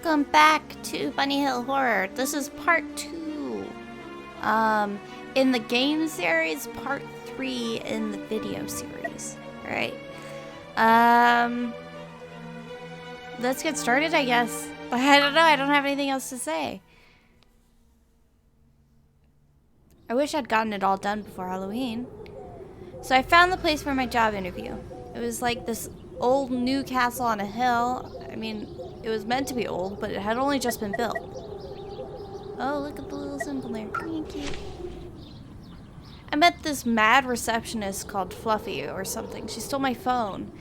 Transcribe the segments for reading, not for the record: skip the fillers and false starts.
Welcome back to Bunny Hill Horror. This is part 2. In the game series, part 3 in the video series. Alright. Let's get started, I guess. I don't know, I don't have anything else to say. I wish I'd gotten it all done before Halloween. So I found the place for my job interview. It was like this old new castle on a hill. I mean, it was meant to be old, but it had only just been built. Oh, look at the little symbol there. Thank you. I met this mad receptionist called Fluffy or something. She stole my phone.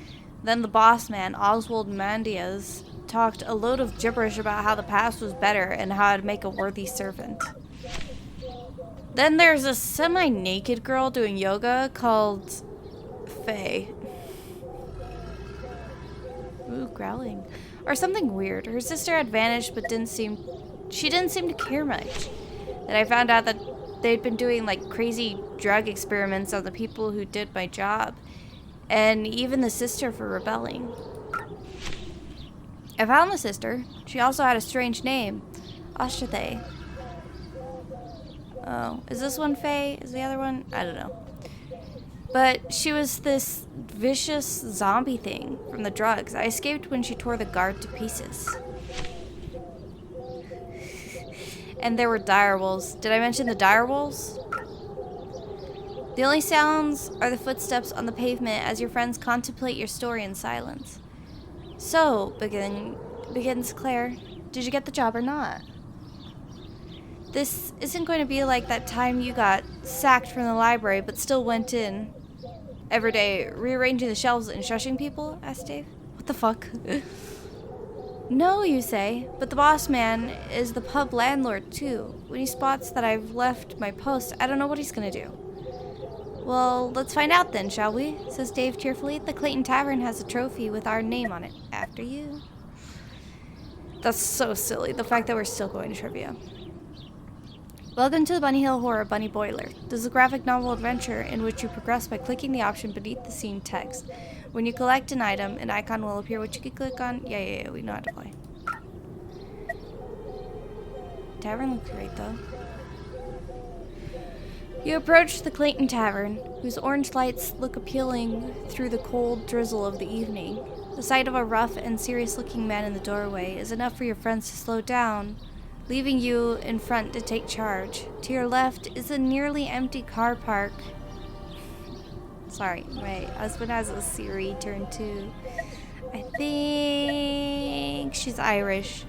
Then the boss man, Oswald Mandias, talked a load of gibberish about how the past was better and how I'd make a worthy servant. Then there's a semi-naked girl doing yoga called Faye. Ooh, growling. Or something weird. Her sister had vanished but she didn't seem to care much. Then I found out that they'd been doing like crazy drug experiments on the people who did my job. And even the sister for rebelling. I found the sister. She also had a strange name. Ashtate. Oh, is this one Faye? Is the other one? I don't know. But she was this vicious zombie thing from the drugs. I escaped when she tore the guard to pieces. And there were direwolves. Did I mention the direwolves? The only sounds are the footsteps on the pavement as your friends contemplate your story in silence. So, begins Claire, did you get the job or not? This isn't going to be like that time you got sacked from the library but still went in every day rearranging the shelves and shushing people? Asked Dave. What the fuck? No, you say, but the boss man is the pub landlord too. When he spots that I've left my post, I don't know what he's gonna do. Well, let's find out then, shall we? Says Dave cheerfully. The Clayton Tavern has a trophy with our name on it. After you. That's so silly, the fact that we're still going to trivia. Welcome to the Bunny Hill Horror Bunny Boiler. This is a graphic novel adventure in which you progress by clicking the option beneath the scene text. When you collect an item, an icon will appear which you can click on. Yeah, we know how to play. Tavern looks great though. You approach the Clayton Tavern, whose orange lights look appealing through the cold drizzle of the evening. The sight of a rough and serious-looking man in the doorway is enough for your friends to slow down, leaving you in front to take charge. To your left is a nearly empty car park. Sorry, my husband has a Siri turn too. I think she's Irish.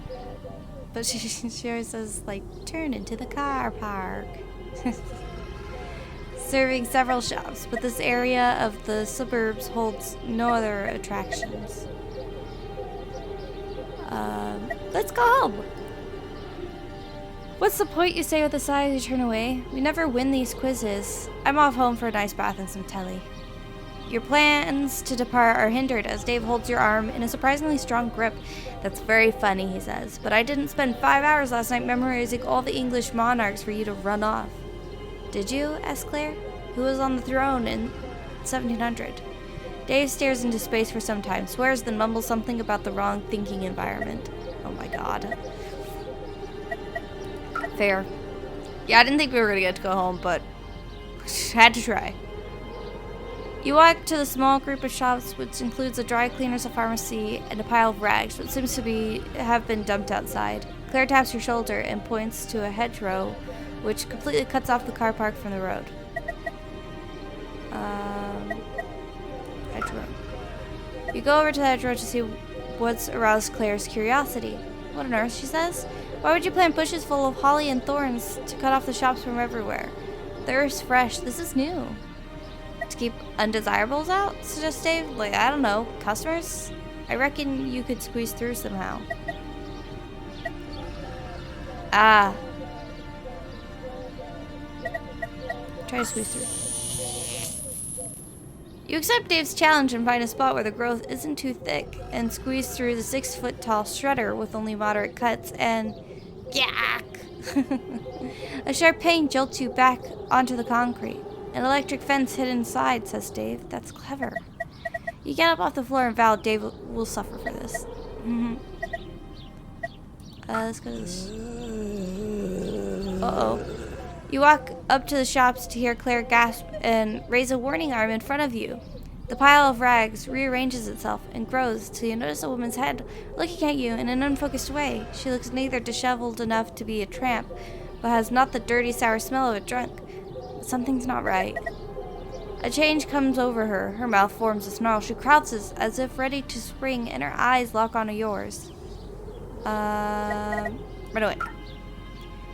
But she always says, like, turn into the car park. Serving several shops, but this area of the suburbs holds no other attractions. Let's go home. What's the point, you say with a sigh as you turn away? We never win these quizzes. I'm off home for a nice bath and some telly. Your plans to depart are hindered as Dave holds your arm in a surprisingly strong grip. That's very funny, he says, but I didn't spend 5 hours last night memorizing all the English monarchs for you to run off. Did you? Asked Claire. Who was on the throne in 1700? Dave stares into space for some time, swears, then mumbles something about the wrong thinking environment. Oh my god. Fair. Yeah, I didn't think we were gonna get to go home, but had to try. You walk to the small group of shops, which includes a dry cleaners, a pharmacy, and a pile of rags, which seems to have been dumped outside. Claire taps your shoulder and points to a hedgerow, which completely cuts off the car park from the road. Hedgerow. You go over to the hedgerow to see what's aroused Claire's curiosity. What on earth, she says? Why would you plant bushes full of holly and thorns to cut off the shops from everywhere? The earth's fresh. This is new. To keep undesirables out? Suggests Dave. Like, I don't know. Customers? I reckon you could squeeze through somehow. Ah. Try to squeeze through. You accept Dave's challenge and find a spot where the growth isn't too thick and squeeze through the 6-foot-tall shredder with only moderate cuts and... Yak! A sharp pain jolts you back onto the concrete. An electric fence hid inside, says Dave. That's clever. You get up off the floor and vow Dave will suffer for this. Let's go to this. Uh-oh. You walk up to the shops to hear Claire gasp and raise a warning arm in front of you. The pile of rags rearranges itself and grows till you notice a woman's head looking at you in an unfocused way. She looks neither disheveled enough to be a tramp, but has not the dirty, sour smell of a drunk. But something's not right. A change comes over her. Her mouth forms a snarl. She crouches as if ready to spring, and her eyes lock onto yours. Right away.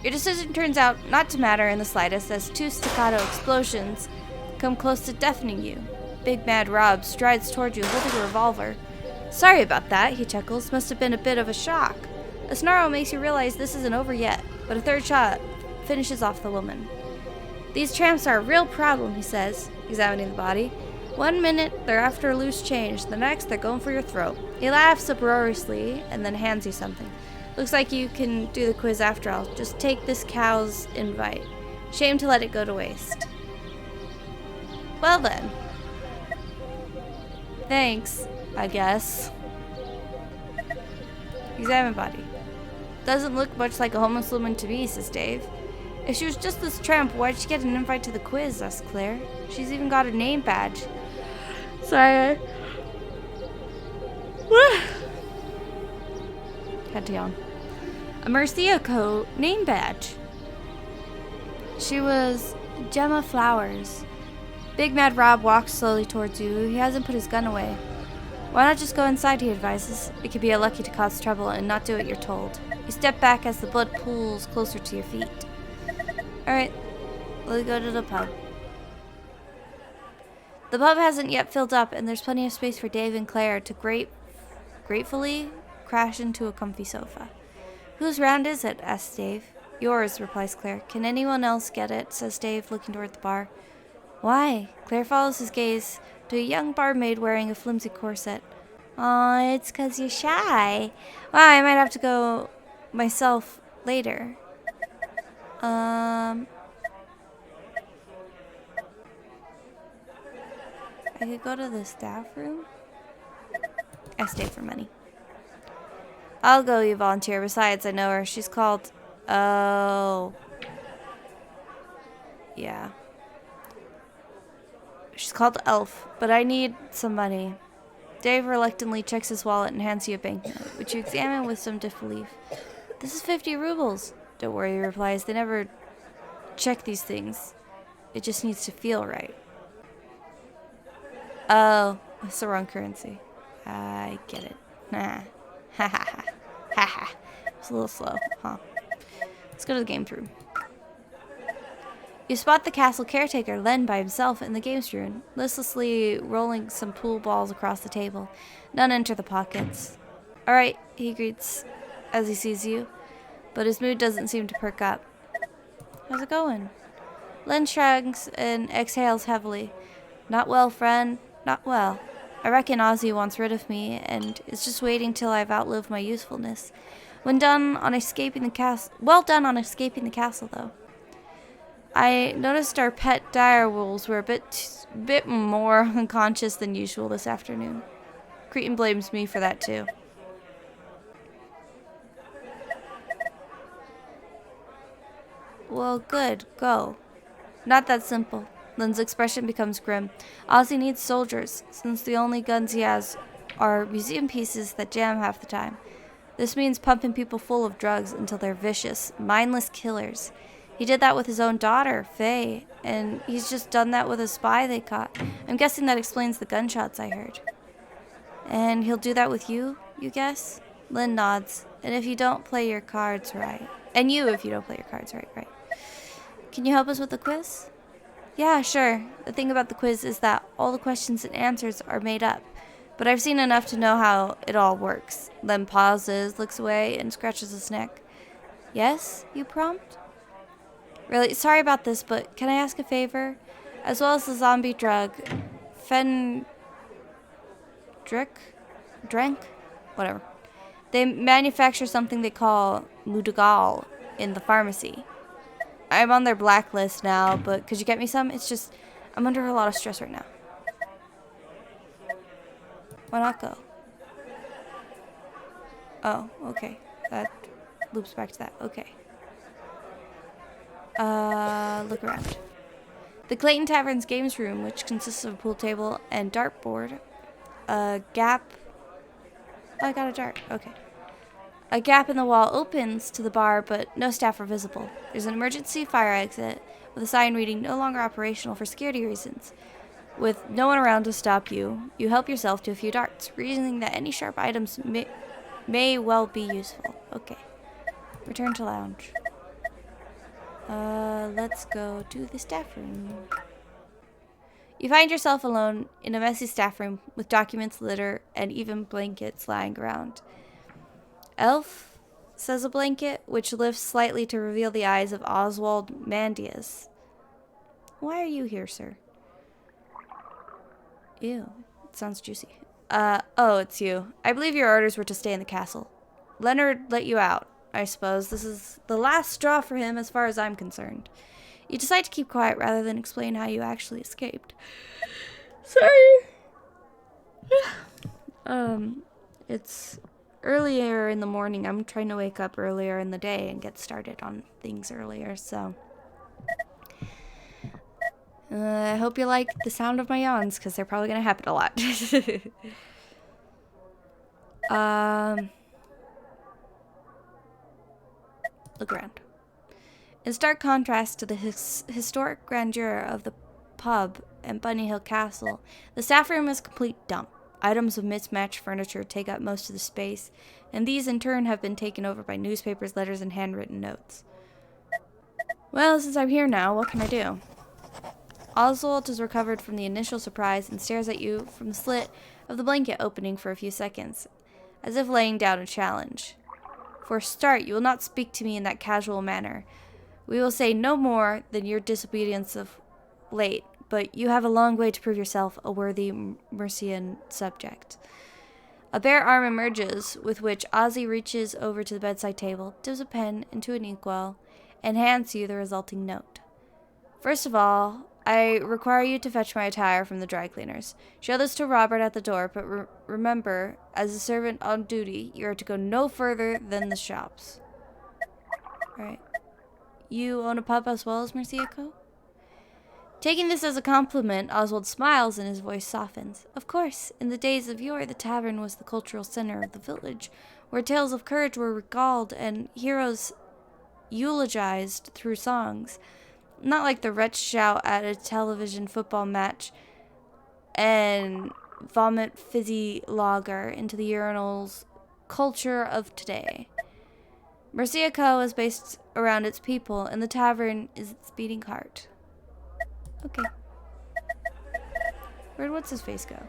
Your decision turns out not to matter in the slightest, as two staccato explosions come close to deafening you. Big Mad Rob strides toward you, holding a revolver. Sorry about that, he chuckles. Must have been a bit of a shock. A snarl makes you realize this isn't over yet, but a third shot finishes off the woman. These tramps are a real problem, he says, examining the body. 1 minute, they're after a loose change. The next, they're going for your throat. He laughs uproariously and then hands you something. Looks like you can do the quiz after all. Just take this cow's invite. Shame to let it go to waste. Well then. Thanks, I guess. Examine body. Doesn't look much like a homeless woman to me, says Dave. If she was just this tramp, why'd she get an invite to the quiz, asks Claire. She's even got a name badge. Sorry. Had to yawn. A Mercia coat name badge. She was Gemma Flowers. Big Mad Rob walks slowly towards you. He hasn't put his gun away. Why not just go inside, he advises. It could be a lucky to cause trouble and not do what you're told. You step back as the blood pools closer to your feet. Alright, let's go to the pub. The pub hasn't yet filled up, and there's plenty of space for Dave and Claire to gratefully crash into a comfy sofa. Whose round is it? Asks Dave. Yours, replies Claire. Can anyone else get it? Says Dave, looking toward the bar. Why? Claire follows his gaze to a young barmaid wearing a flimsy corset. Aw, it's 'cause you're shy. Wow, I might have to go myself later. I could go to the staff room? I stay for money. I'll go, you volunteer. Besides, I know her. She's called... Oh. Yeah. She's called Elf, but I need some money. Dave reluctantly checks his wallet and hands you a banknote, which you examine with some disbelief. This is 50 rubles. Don't worry, he replies. They never check these things. It just needs to feel right. Oh, it's the wrong currency. I get it. Nah. Ha ha ha. Ha ha. It's a little slow, huh? Let's go to the games room. You spot the castle caretaker, Len, by himself in the games room, listlessly rolling some pool balls across the table. None enter the pockets. Alright, he greets as he sees you, but his mood doesn't seem to perk up. How's it going? Len shrugs and exhales heavily. Not well, friend. Not well. I reckon Ozzy wants rid of me, and is just waiting till I've outlived my usefulness. Well done on escaping the castle, though. I noticed our pet dire wolves were a bit more unconscious than usual this afternoon. Cretan blames me for that, too. Well, good. Go. Not that simple. Lynn's expression becomes grim. Ozzy needs soldiers, since the only guns he has are museum pieces that jam half the time. This means pumping people full of drugs until they're vicious, mindless killers. He did that with his own daughter, Faye, and he's just done that with a spy they caught. I'm guessing that explains the gunshots I heard. And he'll do that with you, you guess? Lynn nods. And if you don't play your cards right. And you, if you don't play your cards right. Can you help us with the quiz? Yeah, sure. The thing about the quiz is that all the questions and answers are made up. But I've seen enough to know how it all works. Lem pauses, looks away, and scratches his neck. Yes, you prompt? Really, sorry about this, but can I ask a favor? As well as the zombie drug, Drank? Whatever. They manufacture something they call Mudagal in the pharmacy. I'm on their blacklist now, but could you get me some? It's just, I'm under a lot of stress right now. Why not go? Oh, okay. loops back to that. Okay. Look around. The Clayton Tavern's games room, which consists of a pool table and dartboard, a gap. Oh, I got a dart. Okay. A gap in the wall opens to the bar, but no staff are visible. There's an emergency fire exit with a sign reading no longer operational for security reasons. With no one around to stop you, you help yourself to a few darts, reasoning that any sharp items may well be useful. Okay. Return to lounge. Let's go to the staff room. You find yourself alone in a messy staff room with documents, litter, and even blankets lying around. Elf, says a blanket, which lifts slightly to reveal the eyes of Oswald Mandius. Why are you here, sir? Ew, it sounds juicy. Oh, it's you. I believe your orders were to stay in the castle. Leonard let you out, I suppose. This is the last straw for him as far as I'm concerned. You decide to keep quiet rather than explain how you actually escaped. Sorry. It's earlier in the morning. I'm trying to wake up earlier in the day and get started on things earlier, so... I hope you like the sound of my yawns, because they're probably going to happen a lot. Look around. In stark contrast to the historic grandeur of the pub and Bunny Hill Castle, the staff room is a complete dump. Items of mismatched furniture take up most of the space, and these in turn have been taken over by newspapers, letters, and handwritten notes. Well, since I'm here now, what can I do? Oswald is recovered from the initial surprise and stares at you from the slit of the blanket opening for a few seconds, as if laying down a challenge. For a start, you will not speak to me in that casual manner. We will say no more than your disobedience of late, but you have a long way to prove yourself a worthy Mercian subject. A bare arm emerges, with which Ozzy reaches over to the bedside table, dips a pen into an inkwell, and hands you the resulting note. First of all, I require you to fetch my attire from the dry cleaners. Show this to Robert at the door, but remember, as a servant on duty, you are to go no further than the shops. Alright. You own a pub as well as Mercia Co.? Taking this as a compliment, Oswald smiles and his voice softens. Of course, in the days of yore, the tavern was the cultural center of the village, where tales of courage were recalled and heroes eulogized through songs. Not like the wretch shout at a television football match and vomit fizzy lager into the urinals culture of today. Mercia Co. is based around its people, and the tavern is its beating heart. Okay. Where'd what's-his-face go?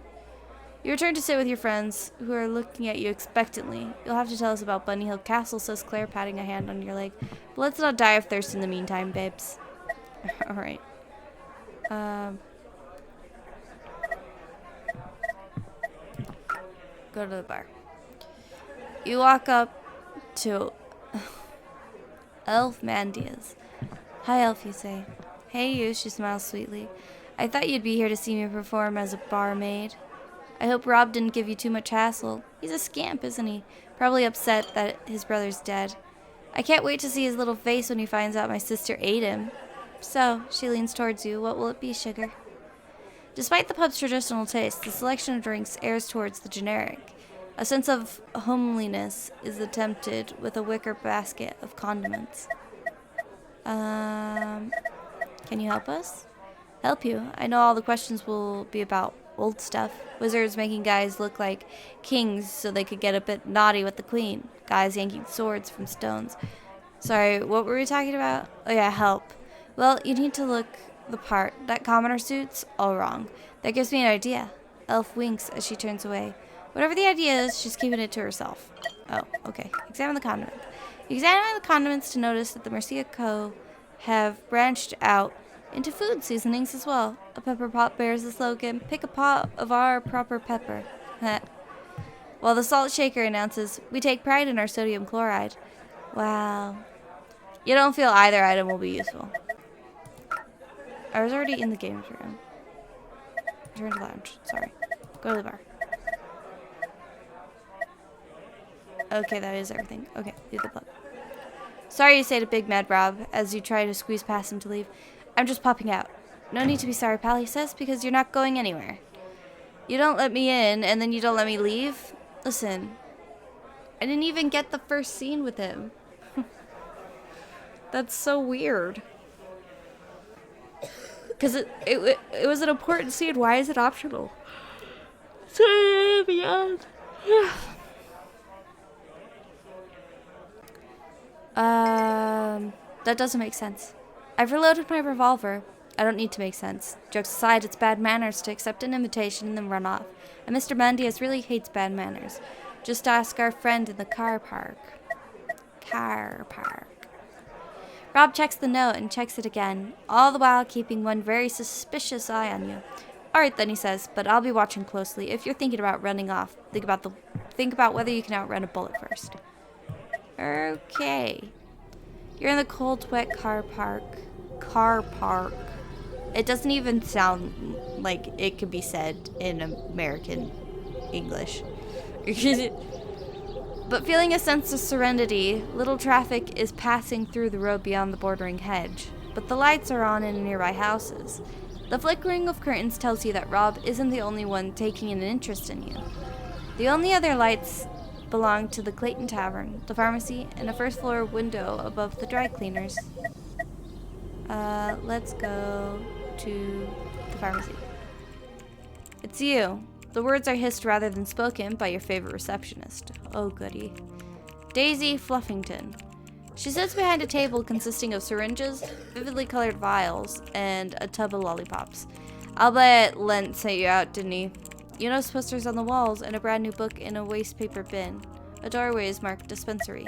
You return to sit with your friends, who are looking at you expectantly. You'll have to tell us about Bunny Hill Castle, says Claire, patting a hand on your leg. But let's not die of thirst in the meantime, babes. Alright. Go to the bar. You walk up to Elf Mandias. Hi, Elf, you say. Hey, you, she smiles sweetly. I thought you'd be here to see me perform as a barmaid. I hope Rob didn't give you too much hassle. He's a scamp, isn't he? Probably upset that his brother's dead. I can't wait to see his little face when he finds out my sister ate him. So, she leans towards you. What will it be, sugar? Despite the pub's traditional taste, the selection of drinks errs towards the generic. A sense of homeliness is attempted with a wicker basket of condiments. Can you help us? Help you? I know all the questions will be about old stuff. Wizards making guys look like kings so they could get a bit naughty with the queen. Guys yanking swords from stones. Sorry, what were we talking about? Oh yeah, help. Well, you need to look the part. That commoner suit's all wrong. That gives me an idea. Elf winks as she turns away. Whatever the idea is, she's keeping it to herself. Oh, okay. Examine the condiment. You examine the condiments to notice that the Mercia Co. have branched out into food seasonings as well. A pepper pot bears the slogan, pick a pot of our proper pepper. While the salt shaker announces, we take pride in our sodium chloride. Wow. You don't feel either item will be useful. I was already in the games room. Return to lounge. Sorry. Go to the bar. Okay, that is everything. Okay, leave the pub. Sorry, you say to Big Mad Rob as you try to squeeze past him to leave. I'm just popping out. No need to be sorry, pal, he says, because you're not going anywhere. You don't let me in, and then you don't let me leave? Listen, I didn't even get the first scene with him. That's so weird. Because it was an important scene. Why is it optional? Sorry, beyond. That doesn't make sense. I've reloaded my revolver. I don't need to make sense. Jokes aside, it's bad manners to accept an invitation and then run off. And Mr. Mandias really hates bad manners. Just ask our friend in the car park. Car park. Rob checks the note and checks it again, all the while keeping one very suspicious eye on you. Alright then, he says, but I'll be watching closely. If you're thinking about running off, think about whether you can outrun a bullet first. Okay. You're in the cold, wet car park. Car park. It doesn't even sound like it could be said in American English. But feeling a sense of serenity, little traffic is passing through the road beyond the bordering hedge. But the lights are on in nearby houses. The flickering of curtains tells you that Rob isn't the only one taking an interest in you. The only other lights belong to the Clayton Tavern, the pharmacy, and a first-floor window above the dry cleaners. Let's go to the pharmacy. It's you. The words are hissed rather than spoken by your favorite receptionist. Oh, goody. Daisy Fluffington. She sits behind a table consisting of syringes, vividly colored vials, and a tub of lollipops. I'll bet Lent sent you out, didn't he? You notice posters on the walls and a brand new book in a waste paper bin. A doorway is marked dispensary.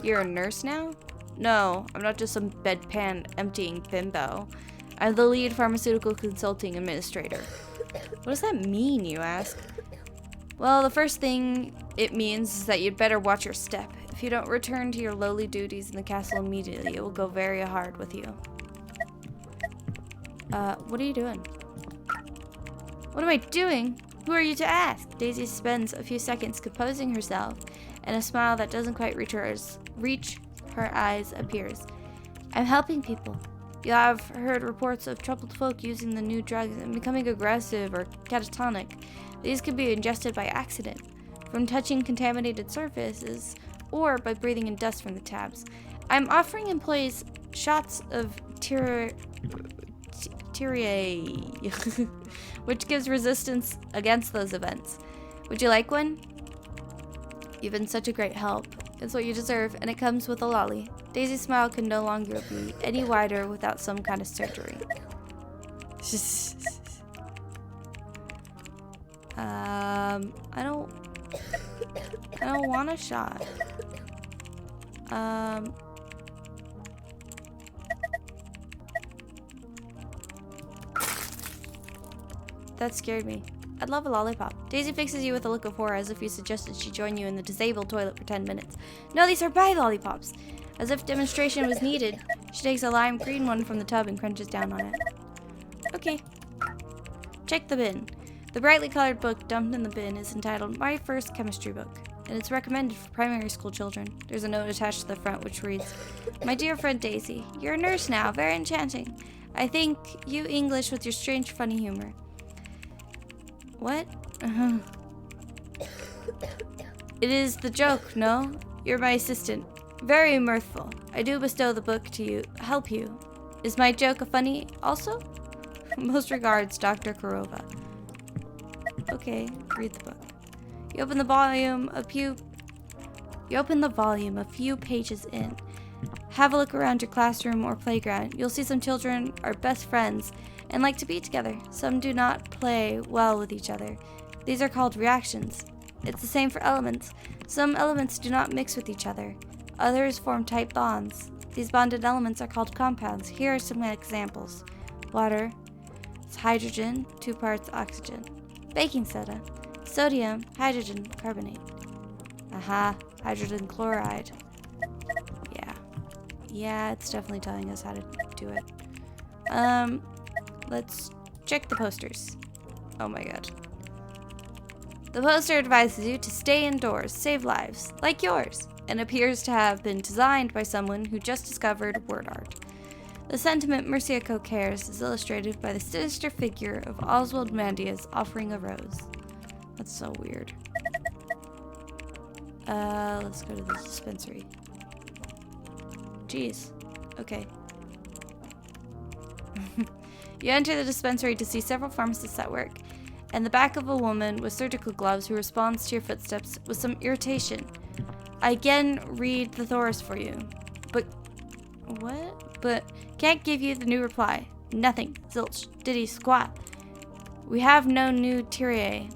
You're a nurse now? No, I'm not just some bedpan emptying bimbo. I'm the lead pharmaceutical consulting administrator. What does that mean, you ask? Well, the first thing it means is that you'd better watch your step. If you don't return to your lowly duties in the castle immediately, it will go very hard with you. What are you doing? What am I doing? Who are you to ask? Daisy spends a few seconds composing herself, and a smile that doesn't quite reach her eyes appears. I'm helping people. You have heard reports of troubled folk using the new drugs and becoming aggressive or catatonic. These could be ingested by accident, from touching contaminated surfaces, or by breathing in dust from the tabs. I'm offering employees shots of Tyria, which gives resistance against those events. Would you like one? You've been such a great help. It's what you deserve, and it comes with a lolly. Daisy's smile can no longer be any wider without some kind of surgery. I don't want a shot. That scared me. I'd love a lollipop. Daisy fixes you with a look of horror as if you suggested she join you in the disabled toilet for 10 minutes. No, these are my lollipops. As if demonstration was needed, she takes a lime green one from the tub and crunches down on it. Okay. Check the bin. The brightly colored book dumped in the bin is entitled My First Chemistry Book, and it's recommended for primary school children. There's a note attached to the front which reads, My dear friend Daisy, you're a nurse now, very enchanting. I think you English with your strange funny humor. What? It is the joke, no? You're my assistant. Very mirthful. I do bestow the book to you, help you. Is my joke a funny also? Most regards, Dr. Kurova. Okay, read the book. You open the volume a few pages in. Have a look around your classroom or playground. You'll see some children are best friends and like to be together. Some do not play well with each other. These are called reactions. It's the same for elements. Some elements do not mix with each other. Others form tight bonds. These bonded elements are called compounds. Here are some examples. Water, it's hydrogen, 2 parts oxygen. Baking soda, sodium, hydrogen, carbonate. Aha, hydrogen chloride. Yeah, it's definitely telling us how to do it. Let's check the posters. Oh my god. The poster advises you to stay indoors, save lives, like yours, and appears to have been designed by someone who just discovered word art. The sentiment Merciaco cares is illustrated by the sinister figure of Oswald Mandius offering a rose. That's so weird. Let's go to the dispensary. Jeez. Okay. You enter the dispensary to see several pharmacists at work, and the back of a woman with surgical gloves who responds to your footsteps with some irritation. I again read the Thoris for you. But... what? But can't give you the new reply. Nothing. Zilch. Diddy. Squat. We have no new Tyrie.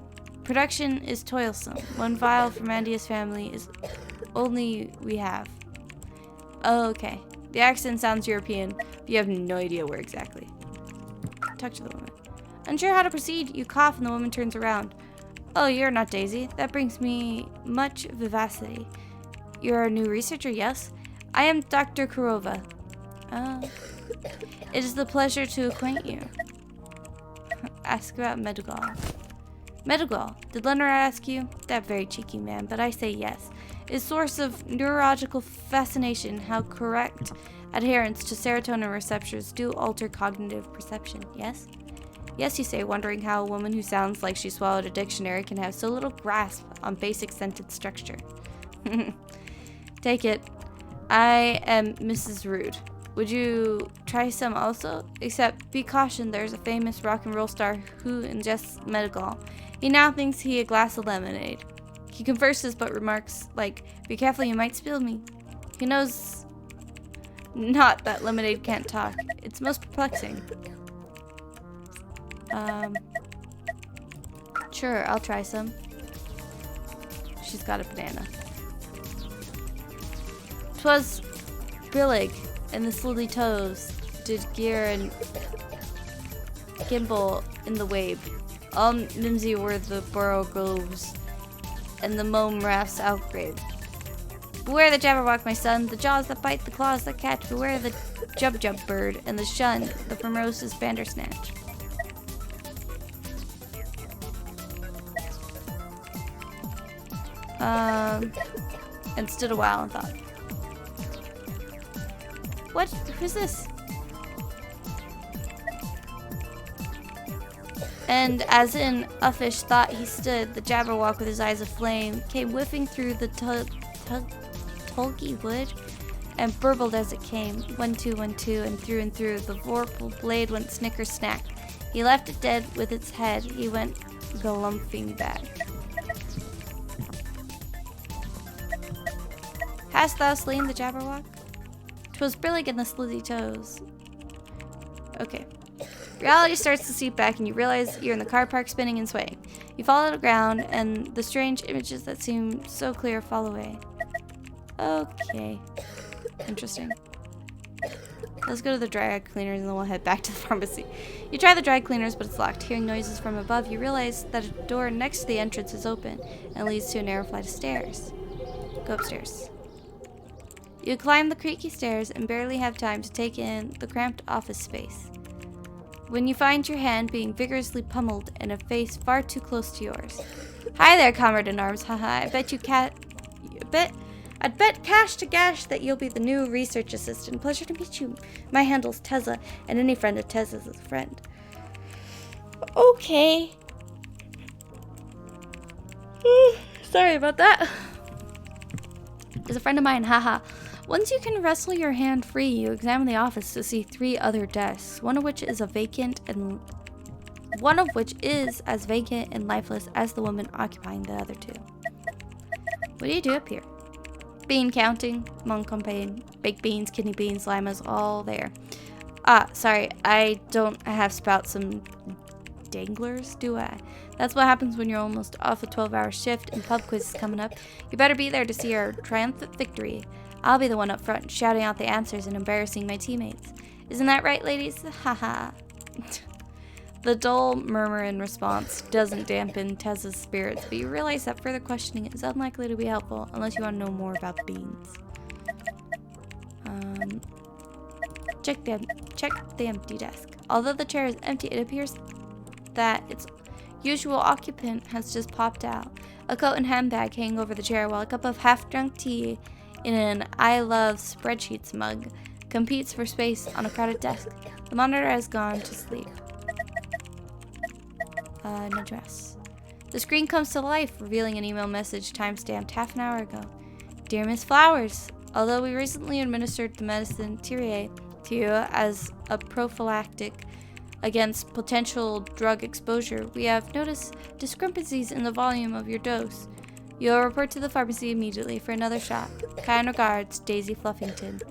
Production is toilsome. One vial from Mandia's family is only we have. Oh, okay. The accent sounds European, but you have no idea where exactly. Talk to the woman. Unsure how to proceed, you cough and the woman turns around. Oh, you're not Daisy. That brings me much vivacity. You're a new researcher, yes? I am Dr. Kurova. It is the pleasure to acquaint you. Ask about Medugal. Medugal, did Leonard ask you? That very cheeky man, but I say yes. Is source of neurological fascination how correct adherence to serotonin receptors do alter cognitive perception, yes? Yes, you say, wondering how a woman who sounds like she swallowed a dictionary can have so little grasp on basic sentence structure. Take it. I am Mrs. Rude. Would you try some also? Except, be cautioned, there's a famous rock and roll star who ingests Medugal. He now thinks he a glass of lemonade. He converses but remarks, like, be careful, you might spill me. He knows not that lemonade can't talk. It's most perplexing. Sure, I'll try some. She's got a banana. 'Twas brillig, and the slithy toes did gear and gimble in the wave. All mimsy were the burrow groves, and the mome rafts outgrave. Beware the jabberwock, my son, the jaws that bite, the claws that catch. Beware the jub-jub bird, and the shun, the primrose's bandersnatch. And stood a while and thought. What? Who's this? And as in uffish thought he stood, the jabberwock with his eyes aflame came whiffing through the tulgey wood and burbled as it came. 1, 2, 1, 2, and through the vorpal blade went snicker snack. He left it dead with its head. He went galumphing back. Hast thou slain the jabberwock? 'Twas brillig in the slithy toes. Okay. Reality starts to seep back and you realize you're in the car park spinning and swaying. You fall to the ground and the strange images that seem so clear fall away. Okay. Interesting. Let's go to the dry cleaners and then we'll head back to the pharmacy. You try the dry cleaners but it's locked. Hearing noises from above, you realize that a door next to the entrance is open and leads to a narrow flight of stairs. Go upstairs. You climb the creaky stairs and barely have time to take in the cramped office space when you find your hand being vigorously pummeled and a face far too close to yours. Hi there, comrade-in-arms, haha. I'd bet cash to gash that you'll be the new research assistant. Pleasure to meet you. My handle's Tezza, and any friend of Tezza's is a friend. Okay. Sorry about that. Is a friend of mine, haha. Once you can wrestle your hand free, you examine the office to see 3 other desks, one of which is as vacant and lifeless as the woman occupying the other 2. What do you do up here? Bean counting, mon compagne, baked beans, kidney beans, limas, all there. Sorry, I don't have sprouts and danglers, do I? That's what happens when you're almost off a 12-hour shift and pub quiz is coming up. You better be there to see our triumphant victory. I'll be the one up front, shouting out the answers and embarrassing my teammates. Isn't that right, ladies? Haha. The dull murmur in response doesn't dampen Tezza's spirits, but you realize that further questioning is unlikely to be helpful unless you want to know more about the beans. Check the empty desk. Although the chair is empty, it appears that usual occupant has just popped out. A coat and handbag hang over the chair while a cup of half-drunk tea in an I love spreadsheets mug competes for space on a crowded desk. The monitor has gone to sleep. No address. The screen comes to life, revealing an email message timestamped half an hour ago. Dear Miss Flowers, although we recently administered the medicine Tyrie to you as a prophylactic against potential drug exposure, we have noticed discrepancies in the volume of your dose. You'll report to the pharmacy immediately for another shot. Kind regards, Daisy Fluffington.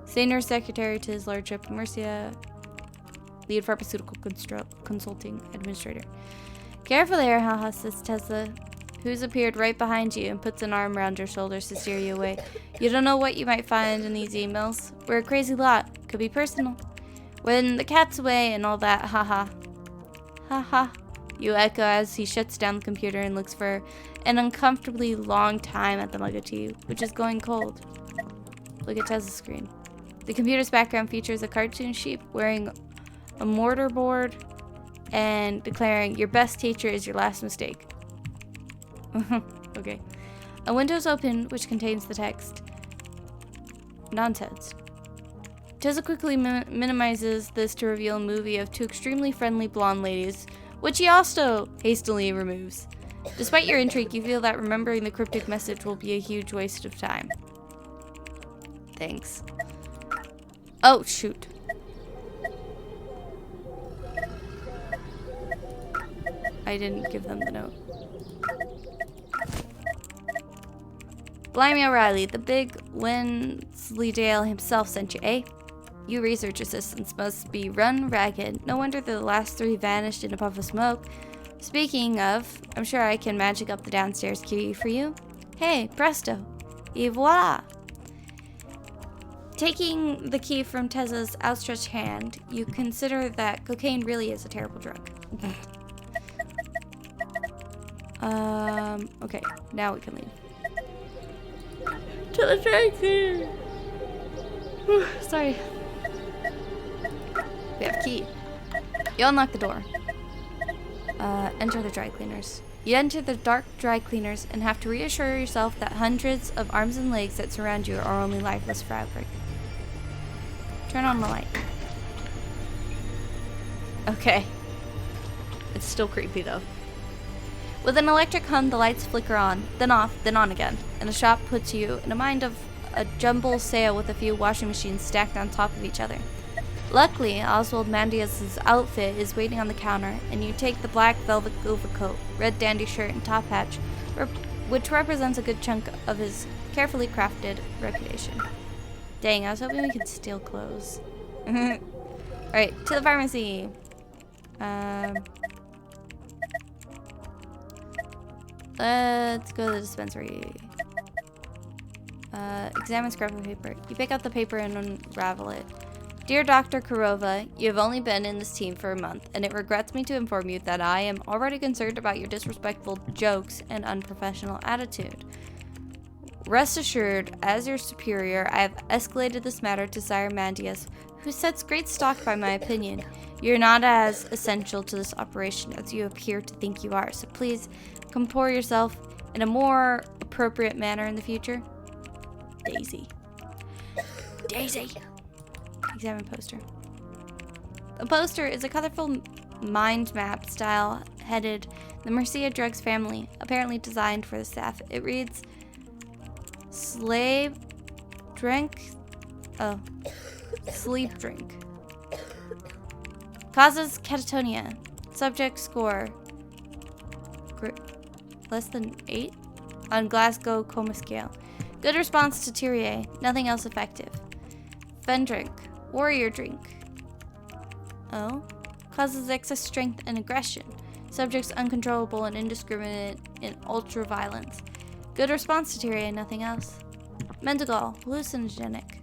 Senior Secretary to His Lordship Mercia, Lead Pharmaceutical Consulting Administrator. Careful there, haha, says Tesla, who's appeared right behind you and puts an arm around your shoulders to steer you away. You don't know what you might find in these emails. We're a crazy lot. Could be personal. When the cat's away and all that, haha. Haha. You echo as he shuts down the computer and looks for an uncomfortably long time at the mug of tea, which is going cold. Look at Tesla's screen. The computer's background features a cartoon sheep wearing a mortarboard and declaring, "Your best teacher is your last mistake." Okay. A window's open, which contains the text, "Nonsense." Tessa quickly minimizes this to reveal a movie of two extremely friendly blonde ladies, which he also hastily removes. Despite your intrigue, you feel that remembering the cryptic message will be a huge waste of time. Thanks. Oh, shoot. I didn't give them the note. Blimey O'Reilly, the big Wensleydale himself sent you, eh? You research assistants must be run ragged. No wonder the last three vanished in a puff of smoke. Speaking of, I'm sure I can magic up the downstairs key for you. Hey, presto. Et voila! Taking the key from Tessa's outstretched hand, you consider that cocaine really is a terrible drug. Okay, now we can leave. To the dry cleaner. Sorry. We have a key. You unlock the door. Enter the dry cleaners. You enter the dark dry cleaners and have to reassure yourself that hundreds of arms and legs that surround you are only lifeless fabric. Turn on the light. Okay. It's still creepy though. With an electric hum, the lights flicker on, then off, then on again, and the shop puts you in a mind of a jumble sale with a few washing machines stacked on top of each other. Luckily, Oswald Mandius' outfit is waiting on the counter, and you take the black velvet overcoat, red dandy shirt, and top hat, which represents a good chunk of his carefully crafted reputation. Dang, I was hoping we could steal clothes. Alright, to the pharmacy. Let's go to the dispensary. Examine scrap of paper. You pick up the paper and unravel it. Dear Dr. Kurova, you have only been in this team for a month, and it regrets me to inform you that I am already concerned about your disrespectful jokes and unprofessional attitude. Rest assured, as your superior, I have escalated this matter to Sire Mandius, who sets great stock by my opinion. You're not as essential to this operation as you appear to think you are, so please comport yourself in a more appropriate manner in the future. Daisy. Daisy! Examine poster. The poster is a colorful mind map style headed the Mercia Drugs family, apparently designed for the staff. It reads, sleep drink. Causes catatonia. Subject score less than 8 on Glasgow Coma Scale. Good response to Tyrie. Nothing else effective. Fendrink. Warrior drink. Oh. Causes excess strength and aggression. Subjects uncontrollable and indiscriminate in ultra-violence. Good response to Tyrie, nothing else. Mendigal. Hallucinogenic.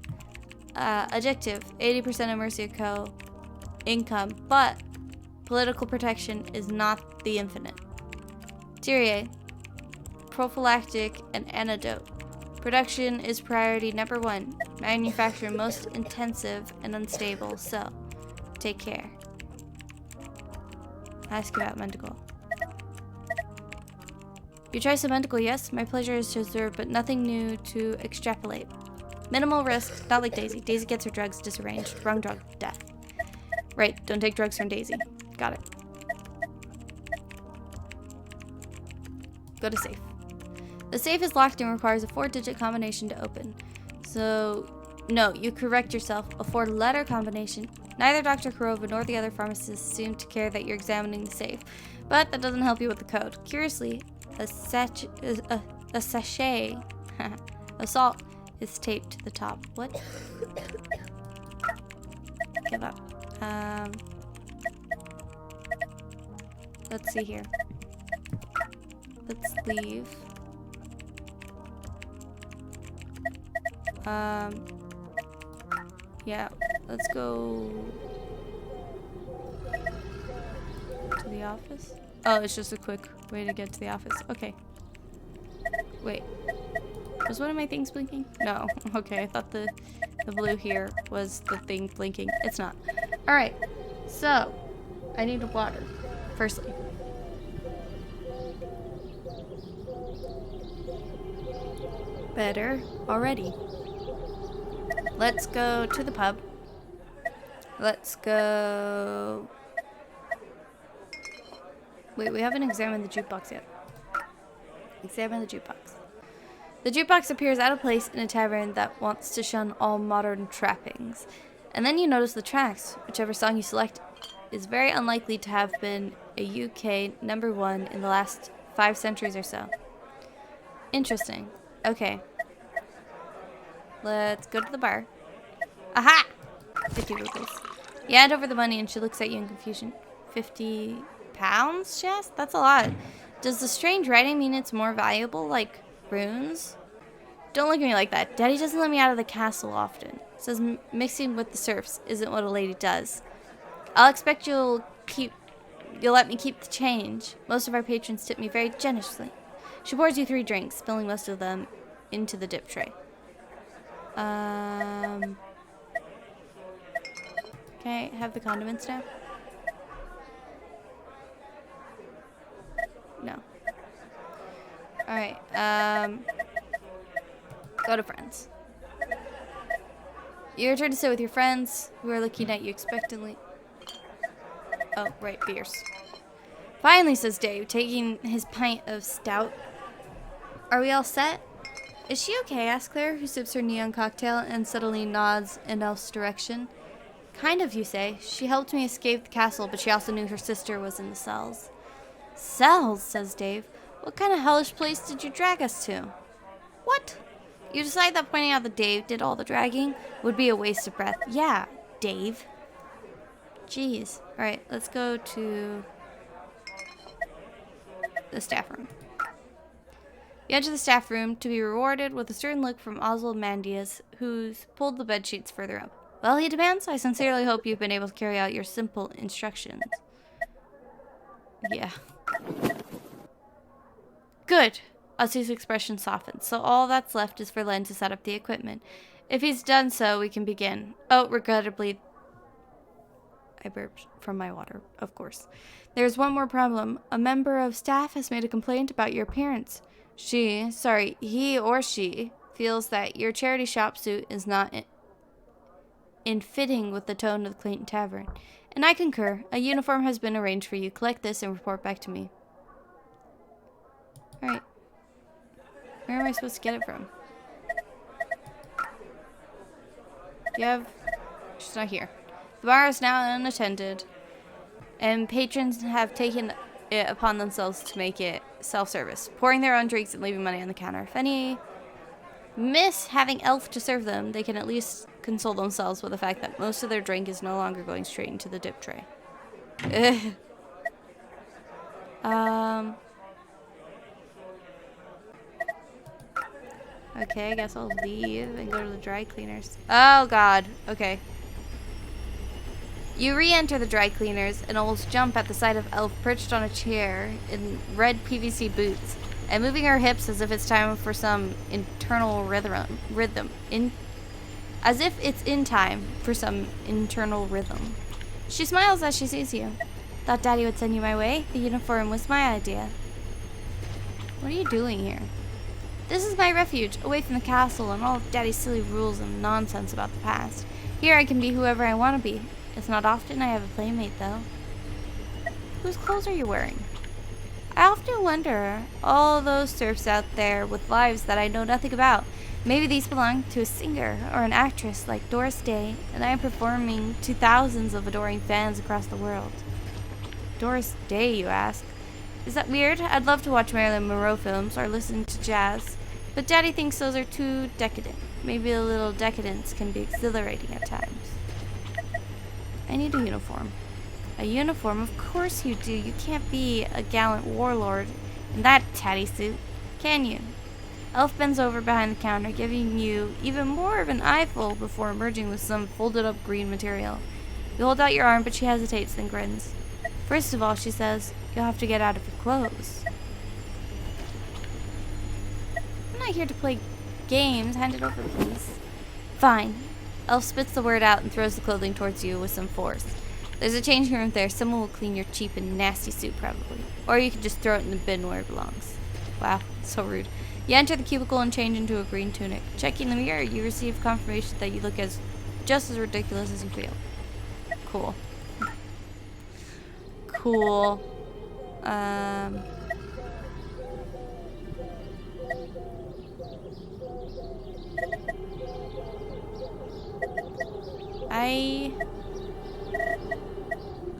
Addictive. 80% of Mercia Co. income, but political protection is not the infinite. Tyrie. Prophylactic and antidote. Production is priority number 1. Manufacture most intensive and unstable, so take care. Ask about Mendigal. Your choice of medical, yes. My pleasure is to observe, but nothing new to extrapolate. Minimal risk, not like Daisy. Daisy gets her drugs disarranged. Wrong drug, death. Right, don't take drugs from Daisy. Got it. Go to safe. The safe is locked and requires a 4-digit combination to open. So, no, you correct yourself. A 4-letter combination. Neither Dr. Kurova nor the other pharmacists seem to care that you're examining the safe, but that doesn't help you with the code. Curiously, a sachet of salt is taped to the top. What? Give up. Let's see here. Let's leave. Yeah, let's go to the office. Oh, it's just a quick way to get to the office. Okay. Wait. Was one of my things blinking? No. Okay, I thought the blue here was the thing blinking. It's not. Alright. So, I need water. Firstly. Better already. Let's go to the pub. Let's go... Wait, we haven't examined the jukebox yet. Examine the jukebox. The jukebox appears out of place in a tavern that wants to shun all modern trappings. And then you notice the tracks. Whichever song you select is very unlikely to have been a UK #1 in the last 5 centuries or so. Interesting. Okay. Let's go to the bar. Aha! 50 rupees. You hand over the money and she looks at you in confusion. 50 pounds, she asks? That's a lot. Does the strange writing mean it's more valuable, like runes? Don't look at me like that. Daddy doesn't let me out of the castle often. Says mixing with the serfs isn't what a lady does. I'll expect you'll let me keep the change. Most of our patrons tip me very generously. She pours you 3 drinks, spilling most of them into the dip tray. Okay, have the condiments now? No. Alright, go to friends. You return to sit with your friends, who are looking at you expectantly. Oh, right, beers. Finally, says Dave, taking his pint of stout. Are we all set? Is she okay? Asks Claire, who sips her neon cocktail and suddenly nods in Elf's direction. Kind of, you say. She helped me escape the castle, but she also knew her sister was in the cells. Cells, says Dave. What kind of hellish place did you drag us to? What? You decide that pointing out that Dave did all the dragging would be a waste of breath. Yeah, Dave. Jeez. Alright, let's go to the staff room. You enter the staff room to be rewarded with a stern look from Oswald Mandius, who's pulled the bed sheets further up. Well, he demands, I sincerely hope you've been able to carry out your simple instructions. Yeah. Good. Ozzy's expression softens, so all that's left is for Len to set up the equipment. If he's done so, we can begin. Oh, regrettably, I burped from my water, of course. There's one more problem. A member of staff has made a complaint about your appearance. He or she feels that your charity shop suit is not in fitting with the tone of the Clayton Tavern. And I concur. A uniform has been arranged for you. Collect this and report back to me. Alright. Where am I supposed to get it from? Do you have... She's not here. The bar is now unattended, and patrons have taken it upon themselves to make it self-service, pouring their own drinks and leaving money on the counter. If any miss having Elf to serve them, they can at least console themselves with the fact that most of their drink is no longer going straight into the dip tray. Okay, I guess I'll leave and go to the dry cleaners. Oh god, okay. You re-enter the dry cleaners and almost jump at the sight of Elf perched on a chair in red PVC boots and moving her hips as if it's time for some internal rhythm. As if it's in time for some internal rhythm. She smiles as she sees you. Thought Daddy would send you my way. The uniform was my idea. What are you doing here? This is my refuge, away from the castle and all of Daddy's silly rules and nonsense about the past. Here I can be whoever I want to be. It's not often I have a playmate, though. Whose clothes are you wearing? I often wonder, all those serfs out there with lives that I know nothing about. Maybe these belong to a singer or an actress like Doris Day, and I am performing to thousands of adoring fans across the world. Doris Day, you ask? Is that weird? I'd love to watch Marilyn Monroe films or listen to jazz, but Daddy thinks those are too decadent. Maybe a little decadence can be exhilarating at times. I need a uniform. A uniform? Of course you do. You can't be a gallant warlord in that tatty suit, can you? Elf bends over behind the counter, giving you even more of an eyeful before emerging with some folded up green material. You hold out your arm, but she hesitates, then grins. First of all, she says, you'll have to get out of your clothes. I'm not here to play games. Hand it over, please. Fine. Elf spits the word out and throws the clothing towards you with some force. There's a changing room there. Someone will clean your cheap and nasty suit, probably. Or you can just throw it in the bin where it belongs. Wow, so rude. You enter the cubicle and change into a green tunic. Checking the mirror, you receive confirmation that you look just as ridiculous as you feel. Cool. Cool.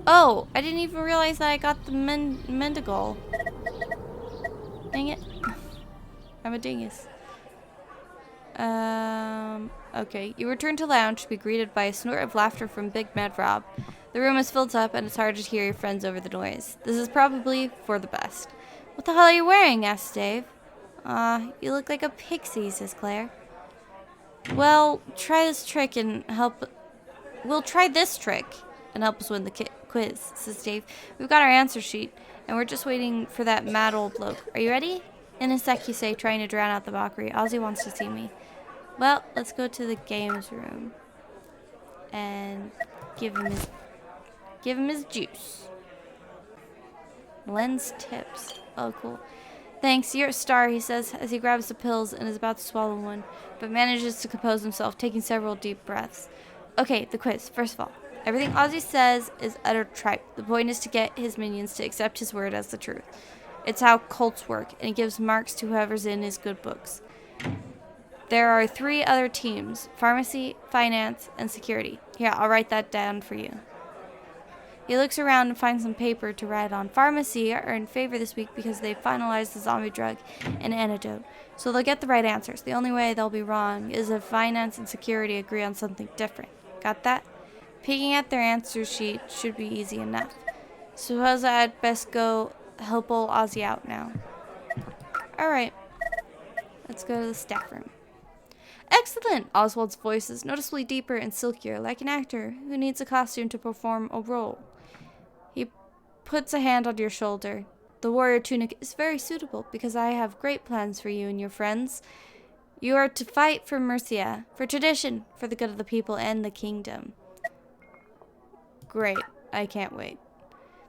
Oh, I didn't even realize that I got the Mendigal. Dang it. I'm a dingus. Okay. You return to lounge to be greeted by a snort of laughter from Big Mad Rob. The room is filled up and it's hard to hear your friends over the noise. This is probably for the best. What the hell are you wearing? Asks Dave. You look like a pixie, says Claire. Well, try this trick and help. We'll try this trick and help us win the quiz, says Dave. We've got our answer sheet, and we're just waiting for that mad old bloke. Are you ready? In a sec, you say, trying to drown out the mockery. Ozzy wants to see me. Well, let's go to the games room and give him his juice. Len's tips. Oh, cool. Thanks, you're a star, he says as he grabs the pills and is about to swallow one, but manages to compose himself, taking several deep breaths. Okay, the quiz. First of all, everything Ozzy says is utter tripe. The point is to get his minions to accept his word as the truth. It's how cults work, and it gives marks to whoever's in his good books. There are 3 other teams: pharmacy, finance, and security. Here, I'll write that down for you. He looks around and finds some paper to write on. Pharmacy are in favor this week because they've finalized the zombie drug and antidote, so they'll get the right answers. The only way they'll be wrong is if finance and security agree on something different. Got that? Peeking at their answer sheet should be easy enough. Suppose I'd best go help old Ozzy out now. Alright. Let's go to the staff room. Excellent! Oswald's voice is noticeably deeper and silkier, like an actor who needs a costume to perform a role. He puts a hand on your shoulder. The warrior tunic is very suitable because I have great plans for you and your friends. You are to fight for Mercia, for tradition, for the good of the people and the kingdom. Great. I can't wait.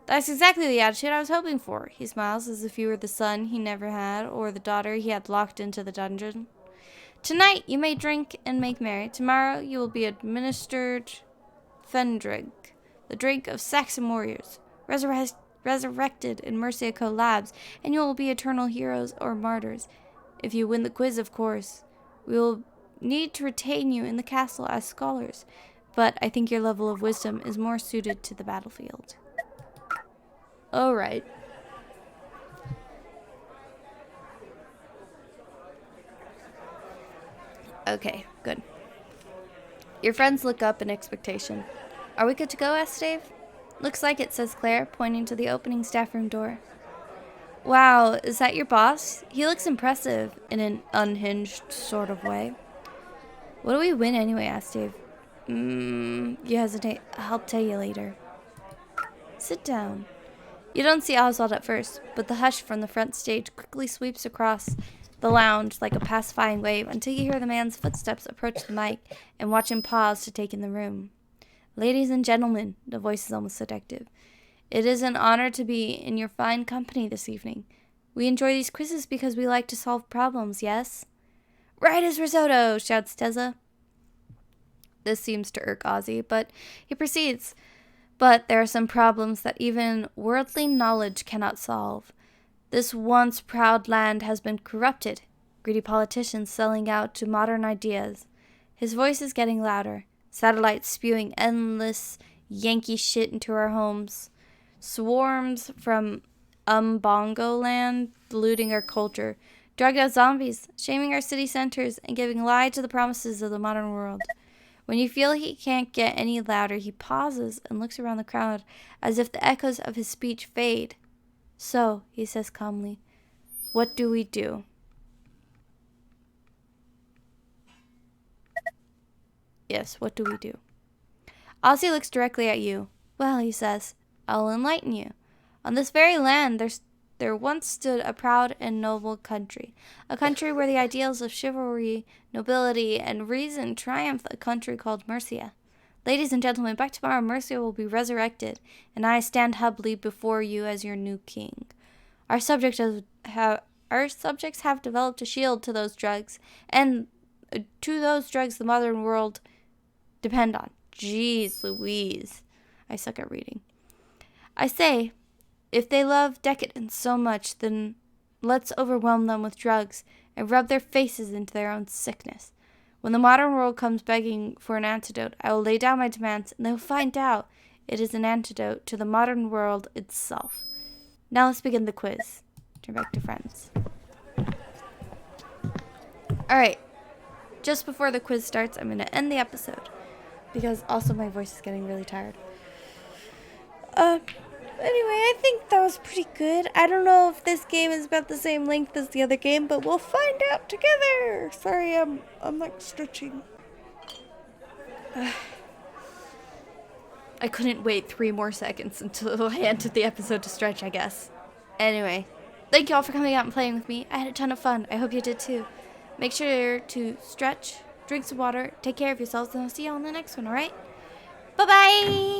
That's exactly the attitude I was hoping for. He smiles as if you were the son he never had or the daughter he had locked into the dungeon. Tonight you may drink and make merry. Tomorrow you will be administered Fendrink, the drink of Saxon warriors, resurrected in Mercia Co. Labs, and you will be eternal heroes or martyrs. If you win the quiz, of course. We will need to retain you in the castle as scholars, but I think your level of wisdom is more suited to the battlefield. Alright. Okay, good. Your friends look up in expectation. Are we good to go? Asks Dave. Looks like it, says Claire, pointing to the opening staff room door. Wow, is that your boss? He looks impressive in an unhinged sort of way. What do we win anyway? Asks Dave. You hesitate. I'll tell you later. Sit down. You don't see Oswald at first, but the hush from the front stage quickly sweeps across the lounge like a pacifying wave until you hear the man's footsteps approach the mic and watch him pause to take in the room. Ladies and gentlemen, the voice is almost seductive. It is an honor to be in your fine company this evening. We enjoy these quizzes because we like to solve problems, yes? Right as risotto, shouts Tezza. This seems to irk Ozzy, but he proceeds. But there are some problems that even worldly knowledge cannot solve. This once proud land has been corrupted. Greedy politicians selling out to modern ideas. His voice is getting louder. Satellites spewing endless Yankee shit into our homes. Swarms from Bongo land looting our culture. Drugged out zombies, shaming our city centers, and giving lie to the promises of the modern world. When you feel he can't get any louder, he pauses and looks around the crowd as if the echoes of his speech fade. So, he says calmly, what do we do? Yes, what do we do? Ozzy looks directly at you. Well, he says, I'll enlighten you. On this very land, there once stood a proud and noble country. A country where the ideals of chivalry, nobility, and reason triumph, a country called Mercia. Ladies and gentlemen, by tomorrow Mercia will be resurrected, and I stand humbly before you as your new king. Our subjects have developed a shield to those drugs, and to those drugs the modern world depend on. Jeez Louise. I suck at reading. I say, if they love decadence so much, then let's overwhelm them with drugs and rub their faces into their own sickness. When the modern world comes begging for an antidote, I will lay down my demands, and they will find out it is an antidote to the modern world itself. Now let's begin the quiz. Turn back to friends. Alright, just before the quiz starts, I'm going to end the episode, because also my voice is getting really tired. Anyway, I think that was pretty good. I don't know if this game is about the same length as the other game, but we'll find out together. Sorry, I'm like stretching. I couldn't wait 3 more seconds until I ended the episode to stretch, I guess. Anyway, thank you all for coming out and playing with me. I had a ton of fun. I hope you did too. Make sure to stretch, drink some water, take care of yourselves, and I'll see you all in the next one, alright? Bye-bye!